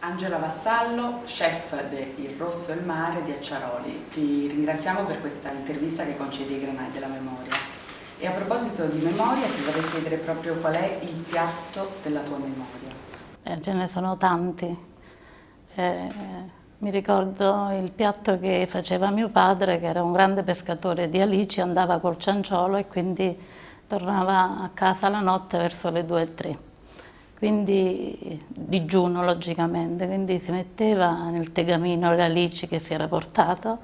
Angela Vassallo, chef de Il Rosso e il Mare di Acciaroli. Ti ringraziamo per questa intervista che concedi ai Granai della Memoria. E a proposito di memoria, ti vorrei chiedere proprio qual è il piatto della tua memoria. Ce ne sono tanti. Eh, Mi ricordo il piatto che faceva mio padre, che era un grande pescatore di alici, andava col cianciolo e quindi tornava a casa la notte verso le 2 e 3. Quindi digiuno logicamente, quindi si metteva nel tegamino le alici che si era portato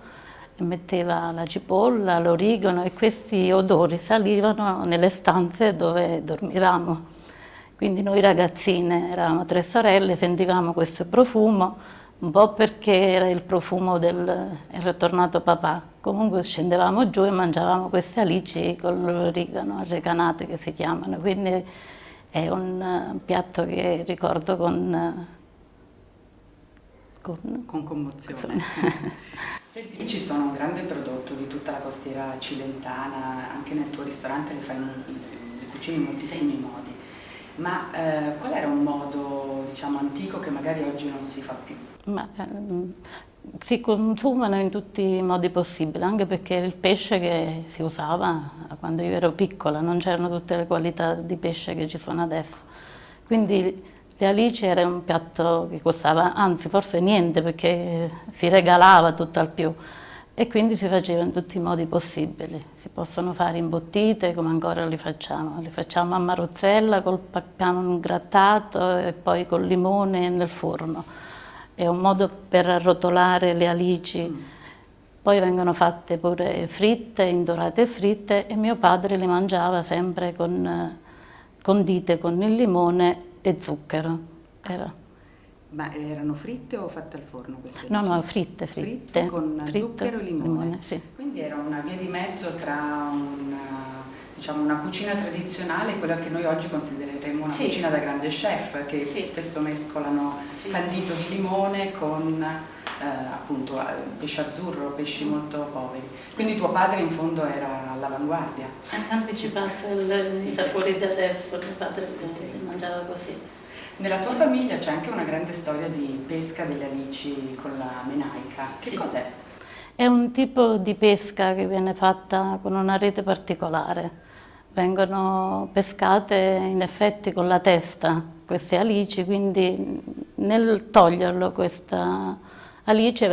e metteva la cipolla, l'origano e questi odori salivano nelle stanze dove dormivamo. Quindi noi ragazzine, eravamo 3 sorelle, sentivamo questo profumo, un po' perché era il profumo era tornato papà. Comunque scendevamo giù e mangiavamo queste alici con l'origano, arrecanate che si chiamano. Quindi è un piatto che ricordo Con commozione. Senti, alici sono un grande prodotto di tutta la costiera cilentana, anche nel tuo ristorante le cucini in moltissimi modi. Ma qual era un modo, diciamo, antico che magari oggi non si fa più? Si consumano in tutti i modi possibili, anche perché il pesce che si usava quando io ero piccola, non c'erano tutte le qualità di pesce che ci sono adesso. Quindi le alici era un piatto che costava, anzi forse niente, perché si regalava tutto al più. E quindi si faceva in tutti i modi possibili. Si possono fare imbottite come ancora li facciamo. Li facciamo a marozzella col papano grattato e poi col limone nel forno. È un modo per arrotolare le alici. Poi vengono fatte pure fritte, indorate e fritte e mio padre le mangiava sempre condite con il limone e zucchero. Ma erano fritte o fatte al forno queste No, alici? no, fritte. Fritte con zucchero e limone. Sì. Quindi era una via di mezzo tra diciamo, una cucina tradizionale e quella che noi oggi considereremo una cucina da grande chef, che spesso mescolano candito di limone con appunto pesce azzurro, pesci molto poveri. Quindi tuo padre in fondo era all'avanguardia. Ha anticipato i sapori di adesso, mio padre li mangiava così. Nella tua famiglia c'è anche una grande storia di pesca delle alici con la menaica. Che cos'è? È un tipo di pesca che viene fatta con una rete particolare. Vengono pescate in effetti con la testa queste alici, quindi nel toglierlo questa alice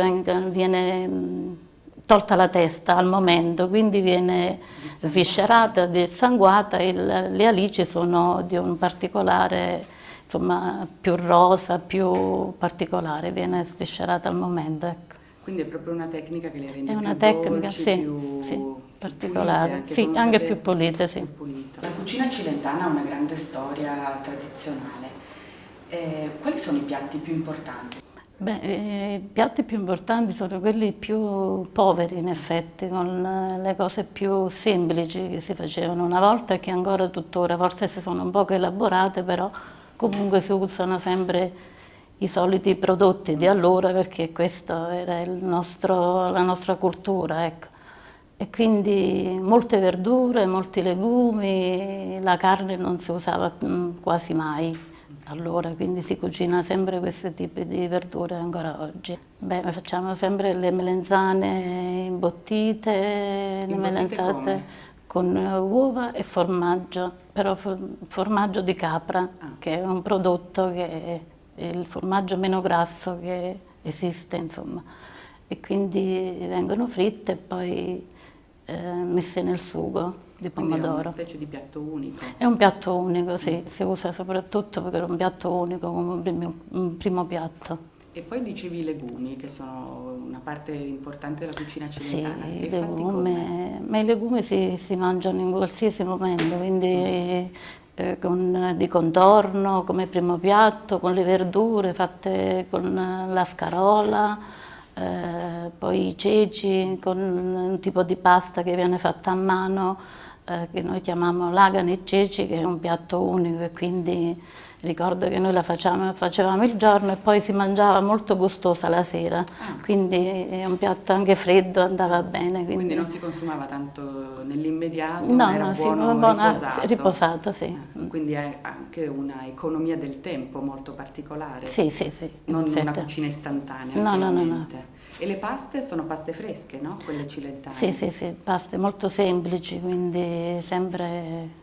viene tolta la testa al momento, quindi viene sviscerata, dissanguata e le alici sono di un particolare, insomma, più rosa, più particolare, viene sviscerata al momento. Ecco. Quindi è proprio una tecnica che le rende È una più tecnica, dolci, sì, più particolare, pulite, anche più pulite, sì. più pulita. La cucina cilentana ha una grande storia tradizionale. Quali sono i piatti più importanti? I piatti più importanti sono quelli più poveri in effetti, con le cose più semplici che si facevano una volta e che ancora tuttora, forse si sono un poco elaborate, però comunque si usano sempre i soliti prodotti di allora perché questa era la nostra cultura, ecco. E quindi molte verdure, molti legumi, la carne non si usava quasi mai allora, quindi si cucina sempre questi tipi di verdure ancora oggi. Facciamo sempre le melenzane imbottite, le melenzate con uova e formaggio, però formaggio di capra, che è un prodotto che è il formaggio meno grasso che esiste, insomma. E quindi vengono fritte e poi messe nel sugo di pomodoro. Quindi è una specie di piatto unico. È un piatto unico, sì, si usa soprattutto perché è un piatto unico come un primo piatto. E poi dicevi i legumi, che sono una parte importante della cucina cilentana. Sì, ma i legumi si mangiano in qualsiasi momento, quindi di contorno come primo piatto, con le verdure fatte con la scarola, poi i ceci con un tipo di pasta che viene fatta a mano che noi chiamiamo lagane e ceci, che è un piatto unico, e quindi ricordo che noi la facevamo il giorno e poi si mangiava molto gustosa la sera, quindi è un piatto anche freddo, andava bene. Quindi non si consumava tanto nell'immediato, no, ma era no, buono, riposato, sì. Quindi è anche una economia del tempo molto particolare. Sì, sì, sì. Non una cucina istantanea, no, assolutamente. No. E le paste sono paste fresche, no? Quelle cilentane? Sì, sì, sì, paste molto semplici, quindi sempre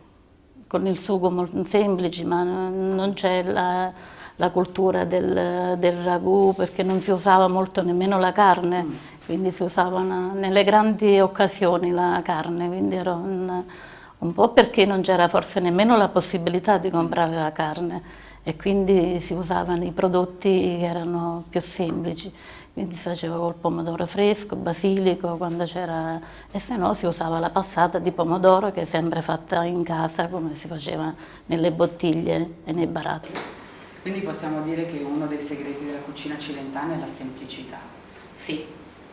con il sugo molto semplici, ma non c'è la cultura del ragù, perché non si usava molto nemmeno la carne, quindi si usava nelle grandi occasioni la carne, quindi era un po' perché non c'era forse nemmeno la possibilità di comprare la carne e quindi si usavano i prodotti che erano più semplici. Quindi si faceva col pomodoro fresco, basilico, quando c'era, e se no si usava la passata di pomodoro che è sempre fatta in casa, come si faceva nelle bottiglie e nei barattoli. Quindi possiamo dire che uno dei segreti della cucina cilentana è la semplicità. Sì,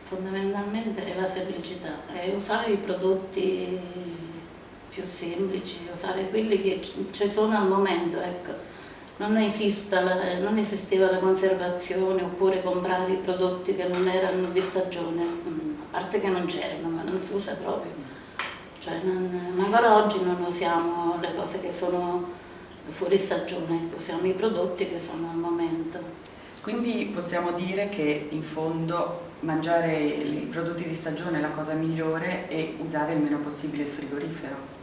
fondamentalmente è la semplicità, è usare i prodotti più semplici, usare quelli che ci sono al momento, ecco. Non esisteva la conservazione oppure comprare i prodotti che non erano di stagione, a parte che non c'erano, ma non si usa proprio. Cioè ma ancora oggi non usiamo le cose che sono fuori stagione, usiamo i prodotti che sono al momento. Quindi possiamo dire che in fondo mangiare i prodotti di stagione è la cosa migliore e usare il meno possibile il frigorifero.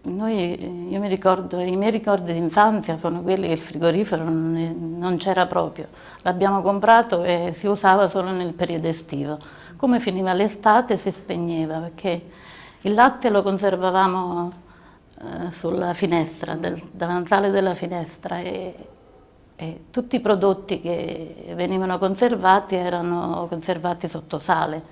Io mi ricordo, i miei ricordi di infanzia sono quelli che il frigorifero non c'era proprio, l'abbiamo comprato e si usava solo nel periodo estivo. Come finiva l'estate si spegneva, perché il latte lo conservavamo sulla finestra, del davanzale della finestra, e tutti i prodotti che venivano conservati erano conservati sotto sale,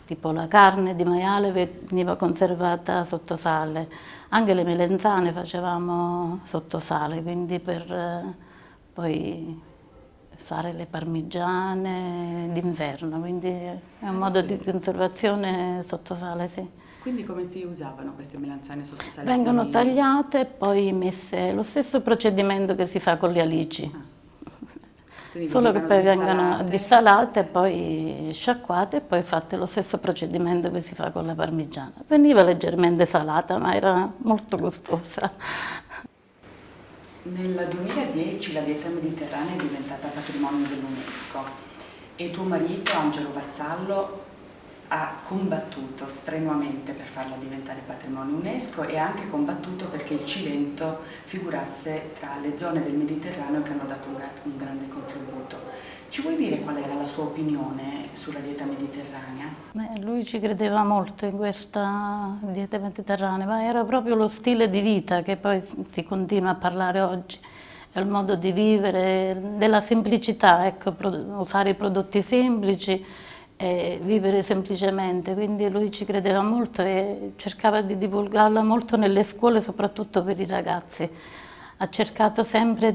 tipo la carne di maiale veniva conservata sotto sale. Anche le melenzane facevamo sotto sale, quindi per poi fare le parmigiane d'inverno, quindi è un modo di conservazione sotto sale, sì. Quindi come si usavano queste melanzane sotto sale? Vengono tagliate e poi messe lo stesso procedimento che si fa con le alici. Solo che poi vengono dissalate, poi sciacquate e poi fatte lo stesso procedimento che si fa con la parmigiana. Veniva leggermente salata, ma era molto gustosa. Nel 2010 la dieta mediterranea è diventata patrimonio dell'UNESCO e tuo marito, Angelo Vassallo, ha combattuto strenuamente per farla diventare patrimonio UNESCO e ha anche combattuto perché il Cilento figurasse tra le zone del Mediterraneo che hanno dato un grande contributo. Ci vuoi dire qual era la sua opinione sulla dieta mediterranea? Lui ci credeva molto in questa dieta mediterranea, ma era proprio lo stile di vita che poi si continua a parlare oggi. È il modo di vivere, della semplicità, ecco, usare i prodotti semplici e vivere semplicemente, quindi lui ci credeva molto e cercava di divulgarla molto nelle scuole, soprattutto per i ragazzi. Ha cercato sempre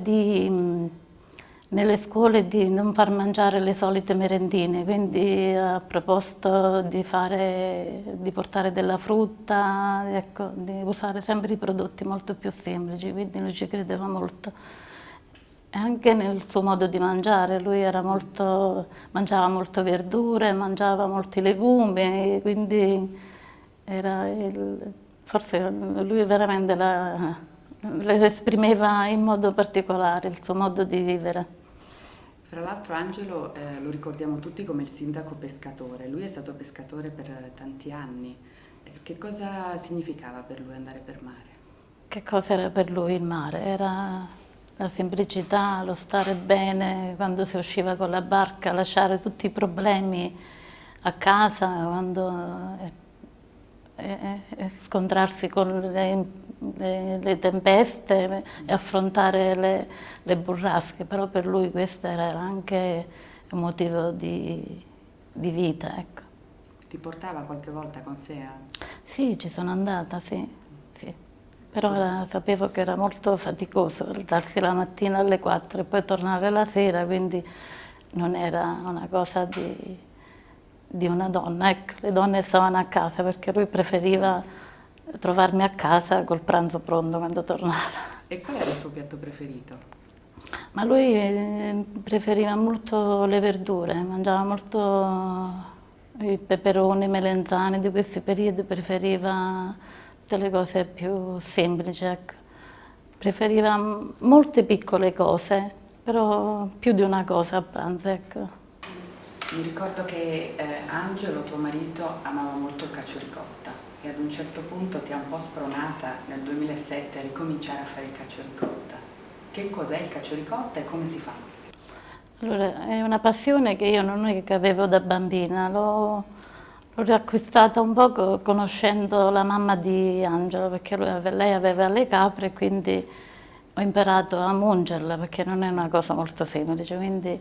nelle scuole di non far mangiare le solite merendine, quindi ha proposto di portare della frutta, ecco, di usare sempre i prodotti molto più semplici, quindi lui ci credeva molto. E anche nel suo modo di mangiare, lui mangiava molto verdure, mangiava molti legumi, quindi forse lui veramente le esprimeva in modo particolare il suo modo di vivere. Fra l'altro Angelo lo ricordiamo tutti come il sindaco pescatore, lui è stato pescatore per tanti anni. Che cosa significava per lui andare per mare? Che cosa era per lui il mare? Era la semplicità, lo stare bene quando si usciva con la barca, lasciare tutti i problemi a casa, scontrarsi con le tempeste e affrontare le burrasche, però per lui questo era anche un motivo di vita, ecco. Ti portava qualche volta con sé? Sì, ci sono andata, sì. Però sapevo che era molto faticoso alzarsi la mattina alle 4 e poi tornare la sera, quindi non era una cosa di una donna. Ecco, le donne stavano a casa perché lui preferiva trovarmi a casa col pranzo pronto quando tornava. E qual era il suo piatto preferito? Ma lui preferiva molto le verdure, mangiava molto i peperoni, melenzane, di questi periodi preferiva delle cose più semplici, ecco. Preferiva molte piccole cose, però più di una cosa a pranzo, ecco. Mi ricordo che Angelo, tuo marito, amava molto il cacio ricotta e ad un certo punto ti ha un po' spronata nel 2007 a ricominciare a fare il cacio ricotta. Che cos'è il cacio ricotta e come si fa? Allora, è una passione che io non è che avevo da bambina, l'ho riacquistata un po' conoscendo la mamma di Angelo, perché lei aveva le capre e quindi ho imparato a mungerla, perché non è una cosa molto semplice, quindi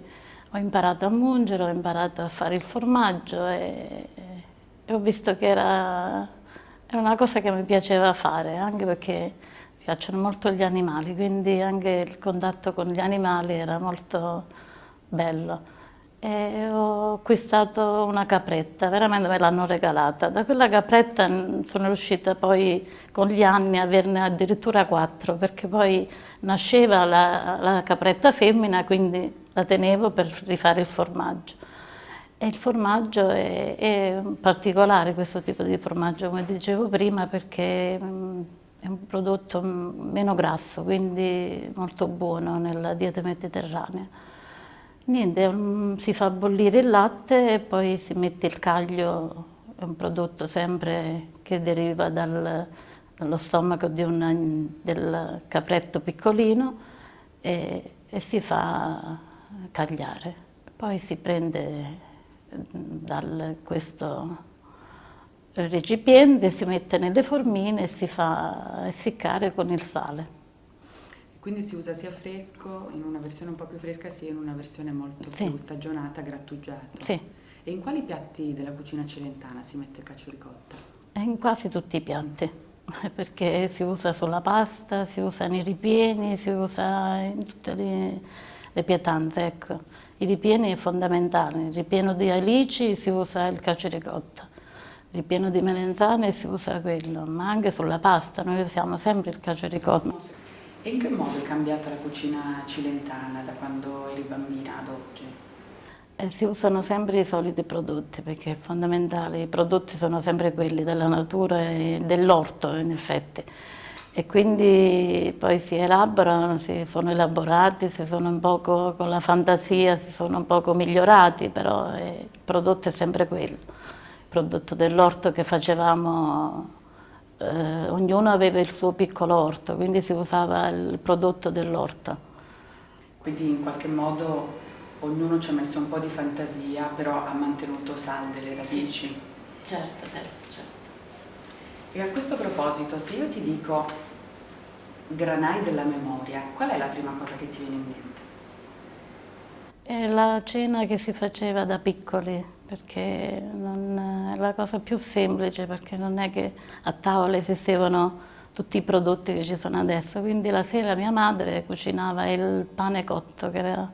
ho imparato a mungere, ho imparato a fare il formaggio e ho visto che era una cosa che mi piaceva fare, anche perché mi piacciono molto gli animali, quindi anche il contatto con gli animali era molto bello. E ho acquistato una capretta, veramente me l'hanno regalata. Da quella capretta sono riuscita poi con gli anni a averne addirittura 4, perché poi nasceva la capretta femmina, quindi la tenevo per rifare il formaggio. E il formaggio è particolare, questo tipo di formaggio, come dicevo prima, perché è un prodotto meno grasso, quindi molto buono nella dieta mediterranea. Niente, si fa bollire il latte e poi si mette il caglio, è un prodotto sempre che deriva dallo stomaco del capretto piccolino e si fa cagliare. Poi si prende questo recipiente, si mette nelle formine e si fa essiccare con il sale. Quindi si usa sia fresco, in una versione un po' più fresca, sia in una versione molto più stagionata, grattugiato. Sì. E in quali piatti della cucina celentana si mette il cacio ricotta? In quasi tutti i piatti, perché si usa sulla pasta, si usa nei ripieni, si usa in tutte le pietanze, ecco. I ripieni è fondamentale, il ripieno di alici si usa il cacio ricotta, il ripieno di melenzane si usa quello, ma anche sulla pasta noi usiamo sempre il cacio ricotta. E in che modo è cambiata la cucina cilentana da quando eri bambina ad oggi? Si usano sempre i soliti prodotti perché è fondamentale, i prodotti sono sempre quelli della natura e dell'orto in effetti. E quindi poi si elaborano, si sono elaborati, si sono un poco con la fantasia, si sono un poco migliorati, però il prodotto è sempre quello. Il prodotto dell'orto che facevamo, ognuno aveva il suo piccolo orto, quindi si usava il prodotto dell'orto. Quindi in qualche modo ognuno ci ha messo un po' di fantasia, però ha mantenuto salde le radici. Sì. Certo, certo. E a questo proposito, se io ti dico granai della memoria, qual è la prima cosa che ti viene in mente? È la cena che si faceva da piccoli, perché è la cosa più semplice, perché non è che a tavola esistevano tutti i prodotti che ci sono adesso. Quindi la sera mia madre cucinava il pane cotto, che era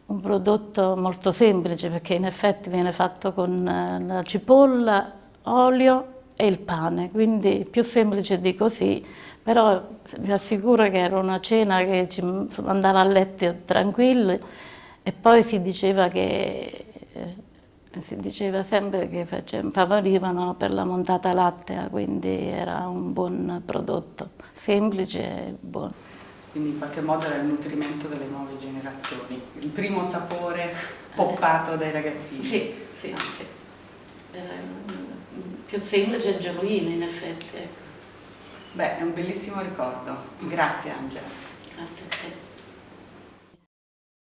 un prodotto molto semplice, perché in effetti viene fatto con la cipolla, olio e il pane, quindi più semplice di così, però vi assicuro che era una cena che ci andava a letto tranquilli. E poi si diceva sempre che favorivano per la montata lattea, quindi era un buon prodotto, semplice e buono. Quindi in qualche modo era il nutrimento delle nuove generazioni, il primo sapore poppato dai ragazzini. Sì. Più semplice e genuino in effetti. Beh, è un bellissimo ricordo. Grazie Angela.